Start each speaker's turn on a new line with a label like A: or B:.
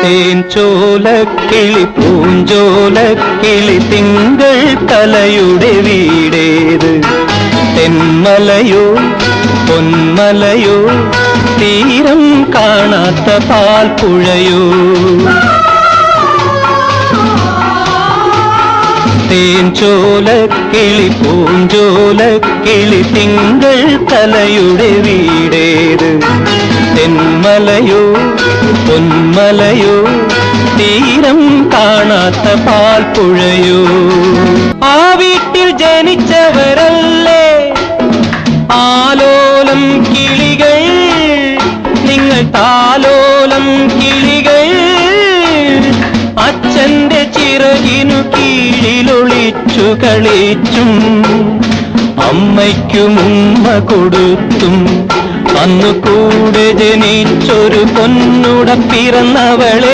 A: തേൻചോലക്കിളി പൂഞ്ചോലക്കിളി തിങ്കൾ കലയുടെ വീടേത്? തെന്മലയോ പൊന്മലയോ തീരം കാണാത്ത പാൽപ്പുഴയോ? തേൻചോലക്കിളി പൂഞ്ചോലക്കിളി തിങ്കൾ കലയുടെ വീടേത്? തെന്മലയോ പൊന്മലയോ തീരം കാണാത്ത പാൽപ്പുഴയോ? ആ വീട്ടിൽ ജനിച്ചവരല്ലേ ആലോലം കിളികൾ, നിങ്ങൾ താലോലം കിളികൾ. അച്ഛന്റെ ചിറകിനു കീഴിലൊളിച്ചു കളിച്ചും അമ്മയ്ക്കും ഉമ്മ കൊടുത്തും അന്നു കൂടെ ജനിച്ചൊരു പൊന്നുട പിറന്നവളെ